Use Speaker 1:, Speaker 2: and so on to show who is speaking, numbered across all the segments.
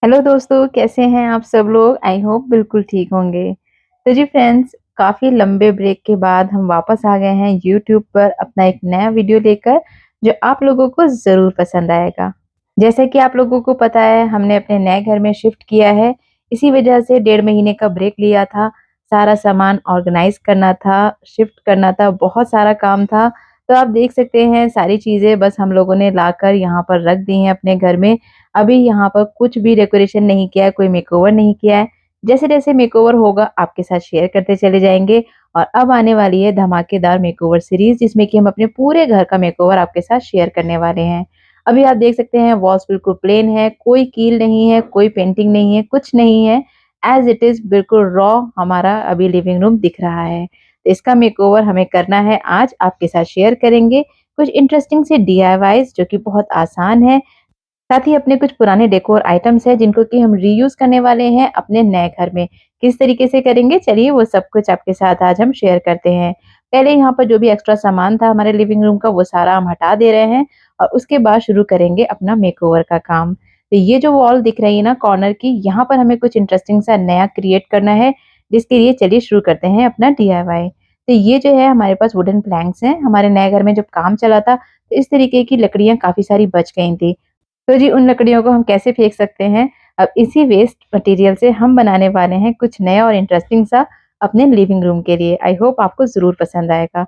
Speaker 1: Hello दोस्तों, कैसे हैं आप सब लोग? आई होप बिल्कुल ठीक होंगे। तो जी फ्रेंड्स, काफ़ी लंबे ब्रेक के बाद हम वापस आ गए हैं यूट्यूब पर अपना एक नया वीडियो लेकर, जो आप लोगों को ज़रूर पसंद आएगा। जैसा कि आप लोगों को पता है, हमने अपने नए घर में शिफ्ट किया है। इसी वजह से 1.5 महीने का ब्रेक लिया था। सारा सामान ऑर्गेनाइज़ करना था, शिफ्ट करना था, बहुत सारा काम था। तो आप देख सकते हैं सारी चीज़ें बस हम लोगों ने लाकर यहाँ पर रख दी हैं अपने घर में। अभी यहाँ पर कुछ भी डेकोरेशन नहीं किया है, कोई मेकओवर नहीं किया है। जैसे-जैसे मेकओवर होगा आपके साथ शेयर करते चले जाएँगे और अब आने वाली है धमाकेदार मेकओवर सीरीज़, जिसमें कि हम अपने पूरे घर का मेकओवर आपके साथ शेयर करने वाले हैं। अभी आप देख सकते हैं वॉल्स बिल्कुल प्लेन है, कोई कील नहीं है, कोई पेंटिंग नहीं है, कुछ नहीं है। एज़ इट इज़ बिल्कुल रॉ हमारा अभी लिविंग रूम दिख रहा है। तो इसका मेकओवर हमें करना है, आज आपके साथ शेयर करेंगे। कुछ इंटरेस्टिंग से डीआईवाईज़ जो कि बहुत आसान है। साथ ही अपने कुछ पुराने डेकोर आइटम्स हैं जिनको कि हम रीयूज़ करने वाले हैं अपने नए घर में। किस तरीके से करेंगे, चलिए वो सब कुछ आपके साथ आज हम शेयर करते हैं। पहले यहाँ पर जो भी एक्स्ट्रा सामान था हमारे लिविंग रूम का, वो सारा हम हटा दे रहे हैं और उसके बाद शुरू करेंगे अपना मेकओवर का काम। तो ये जो वॉल दिख रही है ना कॉर्नर की, यहाँ पर हमें कुछ इंटरेस्टिंग सा नया क्रिएट करना है, जिसके लिए चलिए शुरू करते हैं अपना डीआईवाई। तो ये जो है हमारे पास वुडन प्लैंक्स हैं। हमारे नए घर में जब काम चला था, तो इस तरीके की लकड़ियाँ काफ़ी सारी बच गई थी। तो जी उन लकड़ियों को हम कैसे फेंक सकते हैं? अब इसी वेस्ट मटेरियल से हम बनाने वाले हैं कुछ नया और इंटरेस्टिंग सा अपने लिविंग रूम के लिए। आई होप आपको ज़रूर पसंद आएगा।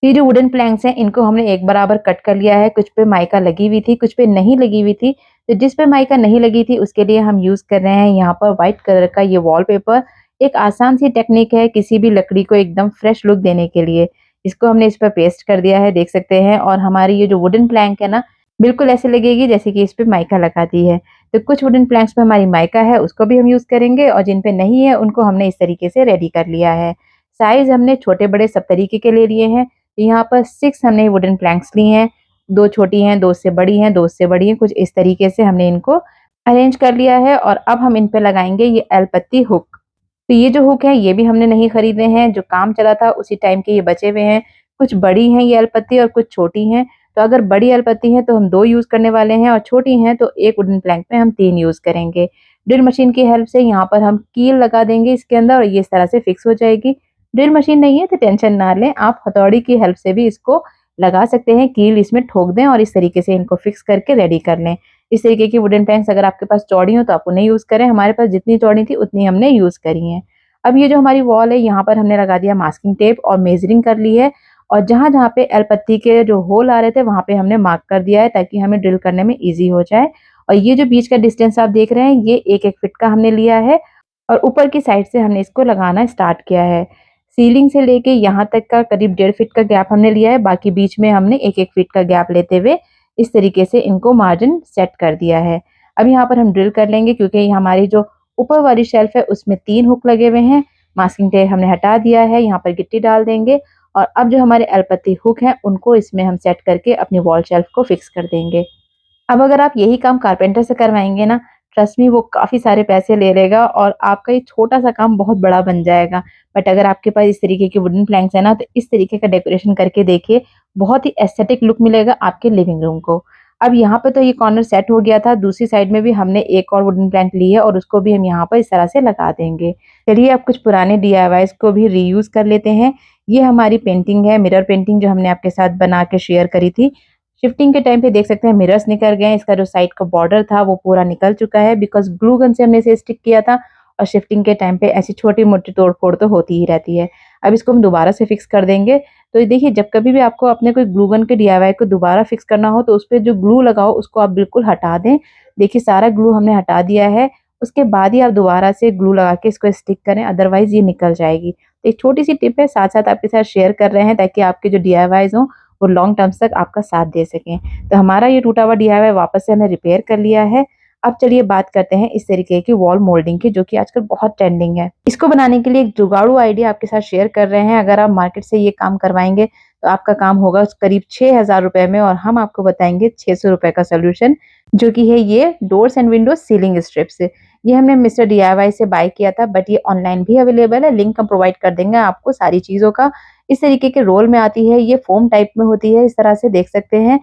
Speaker 1: ये जो वुडन प्लैंक्स हैं इनको हमने एक बराबर कट कर लिया है। कुछ पे माइका लगी हुई थी, कुछ पे नहीं लगी हुई थी। तो जिस पे माइका नहीं लगी थी उसके लिए हम यूज़ कर रहे हैं यहाँ पर व्हाइट कलर का ये वॉलपेपर। एक आसान सी टेक्निक है किसी भी लकड़ी को एकदम फ्रेश लुक देने के लिए। इसको हमने इस पर पेस्ट कर दिया है, देख सकते हैं। और हमारी ये जो वुडन प्लैंक है ना, बिल्कुल ऐसे लगेगी जैसे कि इस पे माइका लगा दी है। तो कुछ वुडन प्लैंक्स पे हमारी माइका है, उसको भी हम यूज़ करेंगे और जिन पे नहीं है उनको हमने इस तरीके से रेडी कर लिया है। साइज़ हमने छोटे-बड़े सब तरीके के ले लिए हैं। यहाँ पर 6 हमने वुडन प्लैंक्स ली हैं, 2 छोटी हैं, 2 उससे बड़ी हैं, 2 उससे बड़ी हैं, कुछ इस तरीके से हमने इनको अरेंज कर लिया है। और अब हम इन पे लगाएँगे ये एलपत्ती हुक। तो ये जो हुक है ये भी हमने नहीं खरीदे हैं, जो काम चला था उसी टाइम के ये बचे हुए हैं। कुछ बड़ी हैं ये एलपत्ती और कुछ छोटी हैं। तो अगर बड़ी एलपत्ती है तो हम 2 यूज़ करने वाले हैं और छोटी हैं तो 1 वुडन प्लैंक में हम 3 यूज़ करेंगे। ड्रिल मशीन की हेल्प से यहाँ पर हम कील लगा देंगे इसके अंदर और ये इस तरह से फिक्स हो जाएगी। ड्रिल मशीन नहीं है तो टेंशन ना लें, आप हथौड़ी की हेल्प से भी इसको लगा सकते हैं, कील इसमें ठोक दें और इस तरीके से इनको फिक्स करके रेडी कर लें। इस तरीके की वुडन प्लैंक्स अगर आपके पास चौड़ी हो तो आप उन्हें यूज़ करें, हमारे पास जितनी चौड़ी थी उतनी हमने यूज़ करी हैं। अब ये जो हमारी वॉल है यहाँ पर हमने लगा दिया मास्किंग टेप और मेजरिंग कर ली है और जहाँ-जहाँ पे एलपत्ती के जो होल आ रहे थे वहाँ पे हमने मार्क कर दिया है ताकि हमें ड्रिल करने में ईज़ी हो जाए। और ये जो बीच का डिस्टेंस आप देख रहे हैं ये 1-1 फीट का हमने लिया है और ऊपर की साइड से हमने इसको लगाना स्टार्ट किया है। सीलिंग से लेके यहाँ तक का करीब 1.5 फीट का गैप हमने लिया है, बाकी बीच में हमने 1-1 फीट का गैप लेते हुए इस तरीके से इनको मार्जिन सेट कर दिया है। अब यहाँ पर हम ड्रिल कर लेंगे क्योंकि ये हमारी जो ऊपर वाली शेल्फ है उसमें 3 हुक लगे हुए हैं। मास्किंग टेप हमने हटा दिया है, यहाँ पर गिट्टी डाल देंगे और अब जो हमारे एलपत्ती हुक हैं उनको इसमें हम सेट करके अपनी वॉल शेल्फ को फिक्स कर देंगे। अब अगर आप यही काम कारपेंटर से करवाएँगे ना, ट्रस्ट मी वो काफ़ी सारे पैसे ले लेगा और आपका ये छोटा-सा काम बहुत बड़ा बन जाएगा। बट अगर आपके पास इस तरीके के वुडन प्लैंक्स है ना, तो इस तरीके का डेकोरेशन करके देखिए, बहुत ही एस्थेटिक लुक मिलेगा आपके लिविंग रूम को। अब यहाँ पे तो ये कॉर्नर सेट हो गया था, दूसरी साइड में भी हमने एक और वुडन प्लैंक ली है और उसको भी हम यहाँ पर इस तरह से लगा देंगे। चलिए अब कुछ पुराने डीआईवाईज़ को भी रीयूज़ कर लेते हैं। ये हमारी पेंटिंग है, मिरर पेंटिंग जो हमने आपके साथ बना के शेयर करी थी। शिफ्टिंग के टाइम पे देख सकते हैं मिरर्स निकल गए हैं, इसका जो साइड का बॉर्डर था वो पूरा निकल चुका है बिकॉज़ ग्लू गन से हमने इसे स्टिक किया था और शिफ्टिंग के टाइम पे ऐसी छोटी-मोटी तोड़-फोड़ तो होती ही रहती है। अब इसको हम दोबारा से फिक्स कर देंगे। तो ये देखिए जब कभी भी आपको अपने कोई ग्लू गन के डीआईवाई को दोबारा फिक्स करना हो तो उसपे जो ग्लू लगा हो उसको आप बिल्कुल हटा दें। देखिए सारा ग्लू हमने हटा दिया है, उसके बाद ही आप दोबारा से ग्लू लगा के इसको स्टिक करें, अदरवाइज़ ये निकल जाएगी। तो एक छोटी-सी टिप है, साथ-साथ आपके साथ शेयर कर रहे हैं ताकि आपके जो डीआईवाईज़ हों वो लॉन्ग टर्म्स तक आपका साथ दे सकें। तो हमारा ये टूटा हुआ डीआईवाई वापस से हमने रिपेयर कर लिया है। अब चलिए बात करते हैं इस तरीके की वॉल मोल्डिंग की, जो कि आजकल बहुत ट्रेंडिंग है। इसको बनाने के लिए एक जुगाड़ू आइडिया आपके साथ शेयर कर रहे हैं। अगर आप मार्केट से ये काम करवाएँगे तो आपका काम होगा करीब 6000 रुपए में और हम आपको बताएँगे 600 रुपए का सॉल्यूशन, जो कि है ये doors and Windows ceiling strips. ये हमने मिस्टर डीआईवाई से बाय किया था बट ये ऑनलाइन भी अवेलेबल है। लिंक हम प्रोवाइड कर देंगे आपको सारी चीज़ों का। इस तरीके के रोल में आती है, ये फ़ोम टाइप में होती है, इस तरह से देख सकते हैं।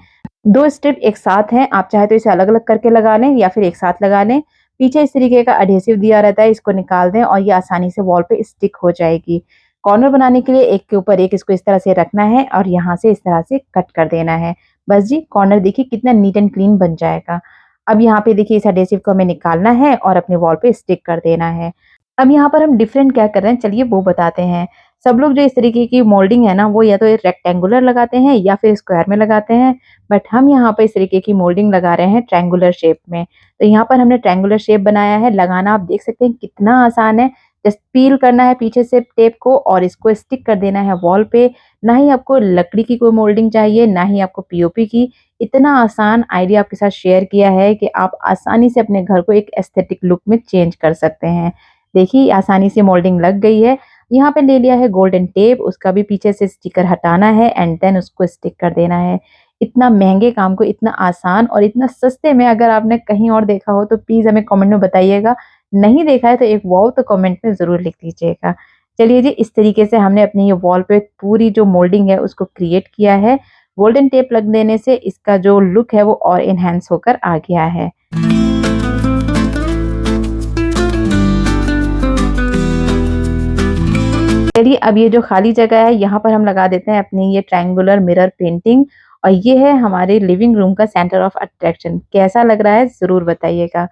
Speaker 1: 2 स्ट्रिप एक साथ हैं, आप चाहे तो इसे अलग-अलग करके लगा लें या फिर एक साथ लगा लें। पीछे इस तरीके का एडहेसिव दिया रहता है, इसको निकाल दें और ये आसानी से वॉल पे स्टिक हो जाएगी। कॉर्नर बनाने के लिए एक के ऊपर एक इसको इस तरह से रखना है और यहाँ से इस तरह से कट कर देना है। बस जी, कॉर्नर देखिए कितना नीट एंड क्लीन बन जाएगा। अब यहाँ पे देखिए इस एडहेसिव को हमें निकालना है और अपने वॉल पे स्टिक कर देना है। अब यहाँ पर हम डिफरेंट क्या कर रहे हैं, चलिए वो बताते हैं। सब लोग जो इस तरीके की मोल्डिंग है ना, वो या तो रेक्टेंगुलर लगाते हैं या फिर स्क्वायर में लगाते हैं, बट हम यहाँ पे इस तरीके की मोल्डिंग लगा रहे हैं ट्रायंगुलर शेप में। तो यहाँ पर हमने ट्रायंगुलर शेप बनाया है, लगाना आप देख सकते हैं कितना आसान है। जस्ट पील करना है पीछे से टेप को और इसको स्टिक कर देना है वॉल पे। ना ही आपको लकड़ी की कोई मोल्डिंग चाहिए, ना ही आपको पीओपी की। इतना आसान आइडिया आपके साथ शेयर किया है कि आप आसानी से अपने घर को एक एस्थेटिक लुक में चेंज कर सकते हैं। देखिए आसानी से मोल्डिंग लग गई है। यहाँ पे ले लिया है गोल्डन टेप, उसका भी पीछे से स्टिकर हटाना है एंड देन उसको स्टिक कर देना है। इतना महंगे काम को इतना आसान और इतना सस्ते में अगर आपने कहीं और देखा हो तो प्लीज़ हमें कमेंट में बताइएगा। नहीं देखा है तो एक वाव तो कमेंट में ज़रूर लिख दीजिएगा। चलिए जी, इस तरीके से हमने अपनी ये वॉल पे पूरी जो मोल्डिंग है उसको क्रिएट किया है। गोल्डन टेप लग देने से इसका जो लुक है वो और एनहांस होकर आ गया है। चलिए अब ये जो खाली जगह है यहाँ पर हम लगा देते हैं अपनी ये ट्रायंगुलर मिरर पेंटिंग और ये है हमारे लिविंग रूम का सेंटर ऑफ अट्रैक्शन। कैसा लग रहा है ज़रूर बताइएगा।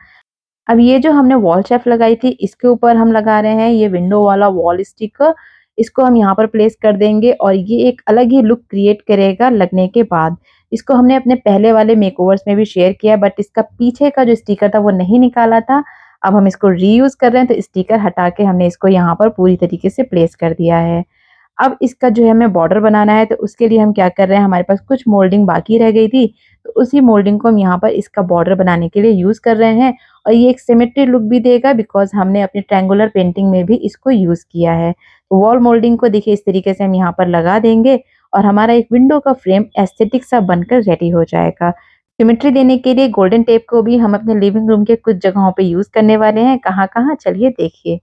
Speaker 1: अब ये जो हमने वॉल शेल्फ लगाई थी इसके ऊपर हम लगा रहे हैं ये विंडो वाला वॉल स्टिकर। इसको हम यहाँ पर प्लेस कर देंगे और ये एक अलग ही लुक क्रिएट करेगा लगने के बाद। इसको हमने अपने पहले वाले मेकओवर्स में भी शेयर किया बट इसका पीछे का जो स्टिकर था वो नहीं निकाला था। अब हम इसको रीयूज़ कर रहे हैं तो स्टिकर हटा के हमने इसको यहाँ पर पूरी तरीके से प्लेस कर दिया है। अब इसका जो है हमें बॉर्डर बनाना है तो उसके लिए हम क्या कर रहे हैं, हमारे पास कुछ मोल्डिंग बाकी रह गई थी तो उसी मोल्डिंग को हम यहाँ पर इसका बॉर्डर बनाने के लिए यूज़ कर रहे हैं और ये एक सिमेट्री लुक भी देगा बिकॉज़ हमने अपनी ट्रायंगुलर पेंटिंग में भी इसको यूज़ किया है। वॉल मोल्डिंग को देखिए इस तरीके से हम यहाँ पर लगा देंगे और हमारा एक विंडो का फ्रेम एस्थेटिक सा बनकर रेडी हो जाएगा। सिमेट्री देने के लिए गोल्डन टेप को भी हम अपने लिविंग रूम के कुछ जगहों पे यूज़ करने वाले हैं। कहाँ-कहाँ चलिए देखिए।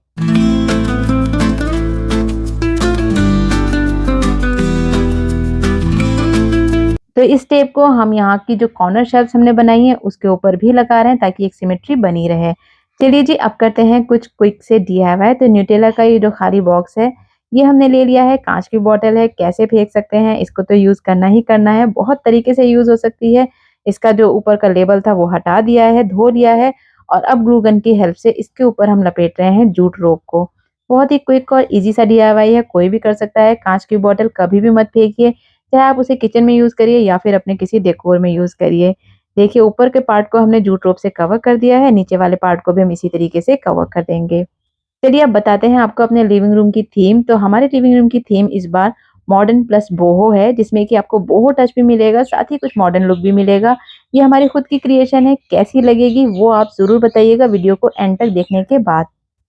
Speaker 1: तो इस टेप को हम यहाँ की जो कॉर्नर शेल्फ्स हमने बनाई है उसके ऊपर भी लगा रहे हैं ताकि एक सिमेट्री बनी रहे। चलिए जी अब करते हैं कुछ क्विक से डीआईवाई। तो न्यूटेला का ये जो खाली बॉक्स है ये हमने ले लिया है। कांच की बॉटल है, कैसे फेंक सकते हैं, इसको तो यूज़ करना ही करना है। बहुत तरीके से यूज़ हो सकती है। इसका जो ऊपर का लेबल था वो हटा दिया है, धो लिया है और अब ग्लू गन की हेल्प से इसके ऊपर हम लपेट रहे हैं जूट रोप को। बहुत ही क्विक और ईज़ी सा डीआईवाई है, कोई भी कर सकता है। कांच की बॉटल कभी भी मत फेंकिए, चाहे आप उसे किचन में यूज़ करिए या फिर अपने किसी डेकोर में यूज़ करिए। देखिए ऊपर के पार्ट को हमने जूट रोप से कवर कर दिया है, नीचे वाले पार्ट को भी हम इसी तरीके से कवर कर देंगे। चलिए अब बताते हैं आपको अपने लिविंग रूम की थीम। तो हमारे लिविंग रूम की थीम इस बार मॉडर्न प्लस बोहो है, जिसमें कि आपको बोहो टच भी मिलेगा, साथ ही कुछ मॉडर्न लुक भी मिलेगा। ये हमारी खुद की क्रिएशन है, कैसी लगेगी वो आप ज़रूर बताइएगा वीडियो को एंड तक देखने के बाद।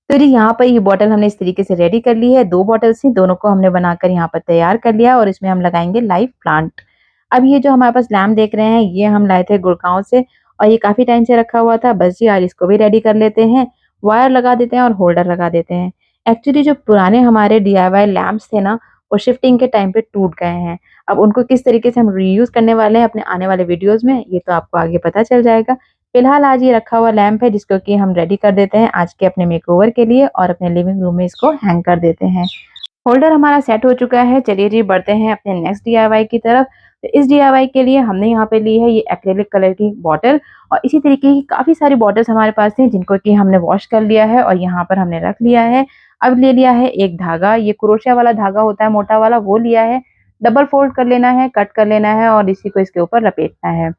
Speaker 1: तो जी यहाँ पर ये बॉटल हमने इस तरीके से रेडी कर ली है। 2 बॉटल्स थी, दोनों को हमने बनाकर यहाँ पर तैयार कर लिया और इसमें हम लगाएँगे लाइव प्लांट। अब ये जो हमारे पास लैंप देख रहे हैं, ये हम लाए थे गुड़गाँव से और ये काफ़ी टाइम से रखा हुआ था। बस जी आज इसको भी रेडी कर लेते हैं। वायर लगा देते हैं और होल्डर लगा देते हैं। एक्चुअली जो पुराने हमारे डीआईवाई लैंप्स थे ना, वो शिफ्टिंग के टाइम पे टूट गए हैं। अब उनको किस तरीके से हम रीयूज़ करने वाले हैं अपने आने वाले वीडियोज़ में, ये तो आपको आगे पता चल जाएगा। फिलहाल आज ये रखा हुआ लैंप है जिसको कि हम रेडी कर देते हैं आज के अपने मेकओवर के लिए और अपने लिविंग रूम में इसको हैंग कर देते हैं। होल्डर हमारा सेट हो चुका है। चलिए जी बढ़ते हैं अपने नेक्स्ट डीआईवाई की तरफ। तो इस डीआईवाई के लिए हमने यहाँ पे ली है ये एक्रेलिक कलर की बॉटल और इसी तरीके की काफ़ी सारी बॉटल्स हमारे पास थी जिनको कि हमने वॉश कर लिया है और यहाँ पर हमने रख लिया है। अब ले लिया है एक धागा, ये क्रोशिया वाला धागा होता है मोटा वाला, वो लिया है। डबल फोल्ड कर लेना है, कट कर लेना है और इसी को इसके ऊपर लपेटना है।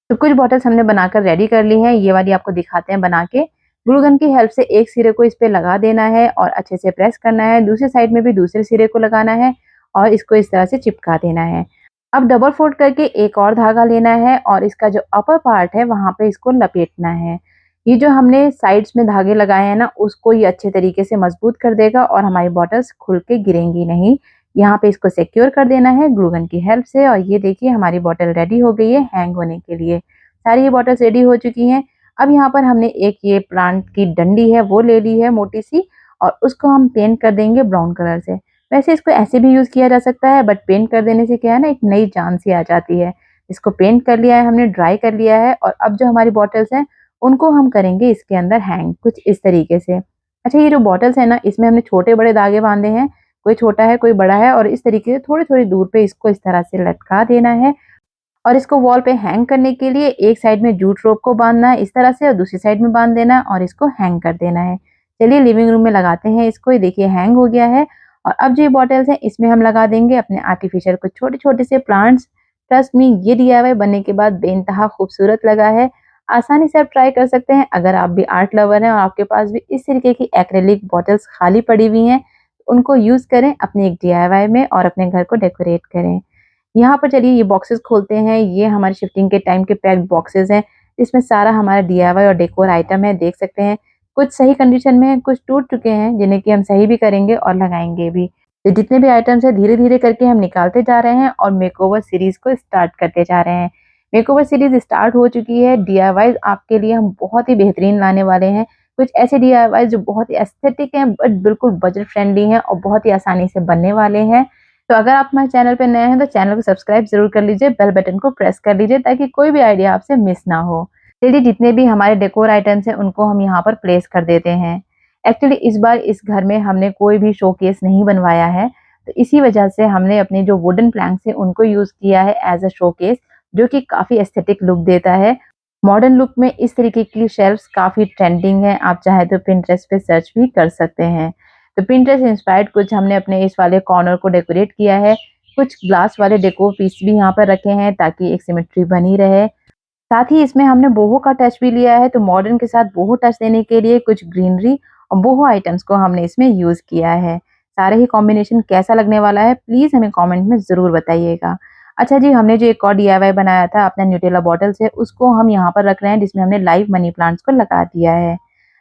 Speaker 1: तो कुछ बॉटल्स हमने बनाकर रेडी कर ली हैं। ये वाली आपको दिखाते हैं बना के। ग्लू गन की हेल्प से एक सिरे को इस पे लगा देना है और अच्छे से प्रेस करना है। दूसरी साइड में भी दूसरे सिरे को लगाना है और इसको इस तरह से चिपका देना है। अब डबल फोल्ड करके एक और धागा लेना है और इसका जो अपर पार्ट है वहाँ पे इसको लपेटना है। ये जो हमने साइड्स में धागे लगाए हैं ना, उसको ये अच्छे तरीके से मजबूत कर देगा और हमारी बॉटल्स खुल के गिरेंगी नहीं। यहाँ पे इसको सिक्योर कर देना है ग्लू गन की हेल्प से और ये देखिए हमारी बॉटल रेडी हो गई है हैंग होने के लिए। सारी ये बॉटल्स रेडी हो चुकी हैं। अब यहाँ पर हमने एक ये प्लांट की डंडी है वो ले ली है मोटी सी और उसको हम पेंट कर देंगे ब्राउन कलर से। वैसे इसको ऐसे भी यूज़ किया जा सकता है बट पेंट कर देने से क्या है ना, एक नई जान सी आ जाती है। इसको पेंट कर लिया है हमने, ड्राई कर लिया है और अब जो हमारी बॉटल्स हैं उनको हम करेंगे इसके अंदर हैंग कुछ इस तरीके से। अच्छा, ये जो बॉटल्स है ना, इसमें हमने छोटे-बड़े धागे बाँधे हैं, कोई छोटा है, कोई बड़ा है, और इस तरीके से थोड़ी-थोड़ी दूर पे इसको इस तरह से लटका देना है। और इसको वॉल पे हैंग करने के लिए एक साइड में जूट रोप को बाँधना है इस तरह से, और दूसरी साइड में बाँध देना है और इसको हैंग कर देना है। चलिए लिविंग रूम में लगाते हैं इसको। ये देखिए हैंग हो गया है। और अब जो ये बॉटल्स हैं, इसमें हम लगा देंगे अपने आर्टिफिशियल कुछ छोटे-छोटे से प्लांट्स। ट्रस्ट मी, ये डीआईवाई बनने के बाद बेइंतहा खूबसूरत लगा है। आसानी से आप ट्राई कर सकते हैं। अगर आप भी आर्ट लवर हैं और आपके पास भी इस तरीके की एक्रिलिक बॉटल्स खाली पड़ी हुई हैं, उनको यूज़ करें अपने एक डीआईवाई में और अपने घर को डेकोरेट करें। यहाँ पर चलिए ये बॉक्सेस खोलते हैं। ये हमारे शिफ्टिंग के टाइम के पैक्ड बॉक्सेस हैं। इसमें सारा हमारा डीआईवाई और डेकोर आइटम है, देख सकते हैं। कुछ सही कंडीशन में हैं, कुछ टूट चुके हैं, जिन्हें कि हम सही भी करेंगे और लगाएँगे भी। तो जितने भी आइटम्स हैं, धीरे-धीरे करके हम निकालते जा रहे हैं और मेकओवर सीरीज़ को स्टार्ट करते जा रहे हैं। मेकओवर सीरीज़ स्टार्ट हो चुकी है। डीआईवाईज़ आपके लिए हम बहुत ही बेहतरीन लाने वाले हैं। कुछ ऐसे डीआईवाईज़ जो बहुत ही एस्थेटिक हैं, बट बिल्कुल बजट फ्रेंडली हैं और बहुत ही आसानी से बनने वाले हैं। तो अगर आप हमारे चैनल पे नए हैं तो चैनल को सब्सक्राइब ज़रूर कर लीजिए, बेल बटन को प्रेस कर लीजिए ताकि कोई भी आइडिया आपसे मिस ना हो। चलिए जितने भी हमारे डेकोर आइटम्स हैं उनको हम यहाँ पर प्लेस कर देते हैं। एक्चुअली इस बार इस घर में हमने कोई भी शोकेस नहीं बनवाया है, तो इसी वजह से हमने अपने जो वुडन प्लैंक्स हैं उनको यूज़ किया है एज़ अ शोकेस, जो कि काफ़ी एस्थेटिक लुक देता है। मॉडर्न लुक में इस तरीके की शेल्फ्स काफ़ी ट्रेंडिंग है। आप चाहे तो पिंटरेस्ट पे सर्च भी कर सकते हैं। तो पिंटरेस्ट इंस्पायर्ड कुछ हमने अपने इस वाले कॉर्नर को डेकोरेट किया है। कुछ ग्लास वाले डेकोर पीस भी यहाँ पर रखे हैं ताकि एक सिमेट्री बनी रहे। साथ ही इसमें हमने बोहो का टच भी लिया है, तो मॉडर्न के साथ बोहो टच देने के लिए कुछ ग्रीनरी और बोहो आइटम्स को हमने इसमें यूज़ किया है। सारे ही कॉम्बिनेशन कैसा लगने वाला है प्लीज़ हमें कमेंट में ज़रूर बताइएगा। अच्छा जी, हमने जो एक और डीआईवाई बनाया था अपना न्यूटेला बॉटल से, उसको हम यहाँ पर रख रहे हैं, जिसमें हमने लाइव मनी प्लांट्स को लगा दिया है।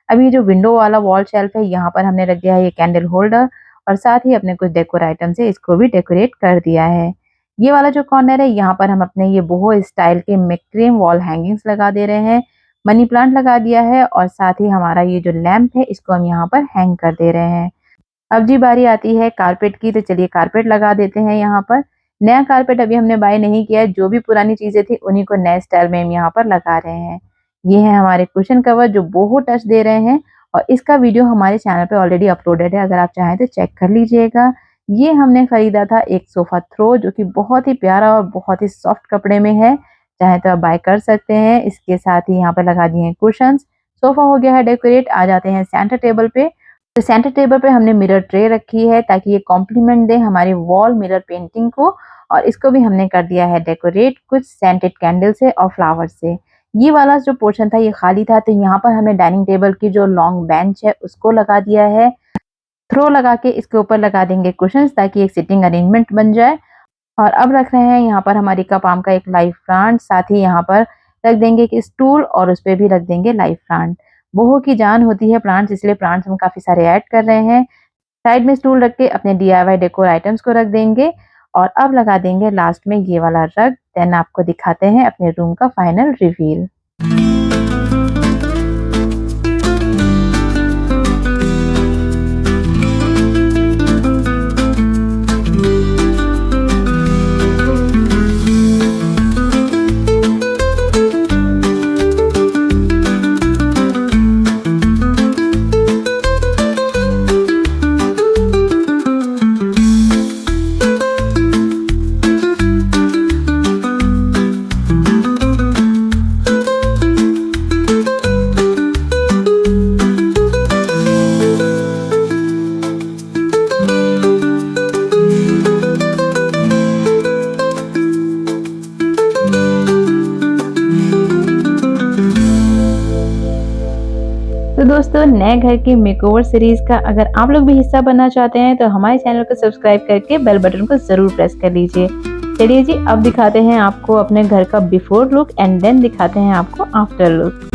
Speaker 1: अभी जो विंडो वाला वॉल शेल्फ है, यहाँ पर हमने रख दिया है ये कैंडल होल्डर, और साथ ही अपने कुछ डेकोर आइटम से इसको भी डेकोरेट कर दिया है। ये वाला जो कॉर्नर है, यहाँ पर हम अपने ये बोहो स्टाइल के मैक्रेम वॉल हैंगिंग्स लगा दे रहे हैं, मनी प्लांट लगा दिया है, और साथ ही हमारा ये जो लैंप है इसको हम यहाँ पर हैंग कर दे रहे हैं। अब जी बारी आती है कारपेट की, तो चलिए कारपेट लगा देते हैं यहाँ पर। नया कारपेट अभी हमने बाय नहीं किया है, जो भी पुरानी चीज़ें थी उन्हीं को नए स्टाइल में हम यहाँ पर लगा रहे हैं। ये है हमारे कुशन कवर जो बोहो टच दे रहे हैं, और इसका वीडियो हमारे चैनल पे ऑलरेडी अपलोडेड है, अगर आप चाहें तो चेक कर लीजिएगा। ये हमने खरीदा था एक सोफ़ा थ्रो, जो कि बहुत ही प्यारा और बहुत ही सॉफ्ट कपड़े में है, चाहे तो आप बाय कर सकते हैं। इसके साथ ही यहाँ पर लगा दिए हैं कुशन्स। सोफ़ा हो गया है डेकोरेट। आ जाते हैं सेंटर टेबल पे। तो सेंटर टेबल पे हमने मिरर ट्रे रखी है ताकि ये कॉम्प्लीमेंट दे हमारी वॉल मिरर पेंटिंग को, और इसको भी हमने कर दिया है डेकोरेट कुछ सेंटेड कैंडल से और फ्लावर से। ये वाला जो पोर्शन था ये खाली था, तो यहाँ पर हमने डाइनिंग टेबल की जो लॉन्ग बेंच है उसको लगा दिया है। थ्रो लगा के इसके ऊपर लगा देंगे कुशन्स ताकि एक सिटिंग अरेंजमेंट बन जाए। और अब रख रहे हैं यहाँ पर हमारी कप आम का एक लाइव प्लांट, साथ ही यहाँ पर रख देंगे एक स्टूल और उस पे भी रख देंगे लाइव प्लांट। बोहो की जान होती है प्लांट्स, इसलिए प्लांट्स हम काफ़ी सारे ऐड कर रहे हैं। साइड में स्टूल रख के अपने डीआईवाई डेकोर आइटम्स को रख देंगे, और अब लगा देंगे लास्ट में ये वाला रग। देन आपको दिखाते हैं अपने रूम का फाइनल रिवील। तो दोस्तों, नए घर के मेकओवर सीरीज का अगर आप लोग भी हिस्सा बनना चाहते हैं तो हमारे चैनल को सब्सक्राइब करके बेल बटन को जरूर प्रेस कर लीजिए। चलिए जी, अब दिखाते हैं आपको अपने घर का बिफोर लुक एंड देन दिखाते हैं आपको आफ्टर लुक।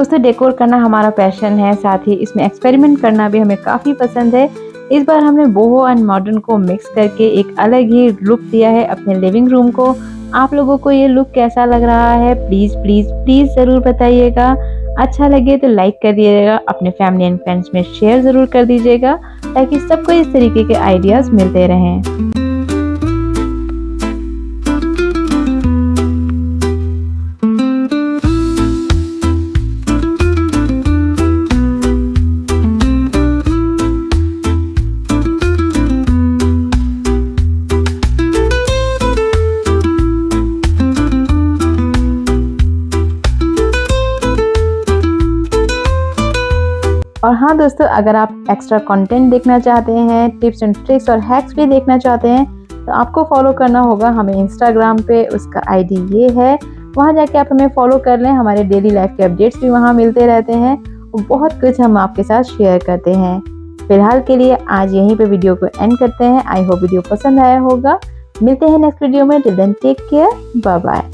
Speaker 1: दोस्तों डेकोर करना हमारा पैशन है, साथ ही इसमें एक्सपेरिमेंट करना भी हमें काफ़ी पसंद है। इस बार हमने बोहो एंड मॉडर्न को मिक्स करके एक अलग ही लुक दिया है अपने लिविंग रूम को। आप लोगों को ये लुक कैसा लग रहा है प्लीज़ प्लीज़ प्लीज़ ज़रूर बताइएगा। अच्छा लगे तो लाइक कर दीजिएगा, अपने फैमिली एंड फ्रेंड्स में शेयर ज़रूर कर दीजिएगा ताकि सबको इस तरीके के आइडियाज़ मिलते रहें। और हाँ दोस्तों, अगर आप एक्स्ट्रा कंटेंट देखना चाहते हैं, टिप्स एंड ट्रिक्स और हैक्स भी देखना चाहते हैं, तो आपको फॉलो करना होगा हमें इंस्टाग्राम पे। उसका आईडी ये है, वहाँ जाके आप हमें फॉलो कर लें। हमारे डेली लाइफ के अपडेट्स भी वहाँ मिलते रहते हैं और बहुत कुछ हम आपके साथ शेयर करते हैं। फिलहाल के लिए आज यहीं पे वीडियो को एंड करते हैं। आई होप वीडियो पसंद आया होगा। मिलते हैं नेक्स्ट वीडियो में। Till then take care, bye bye.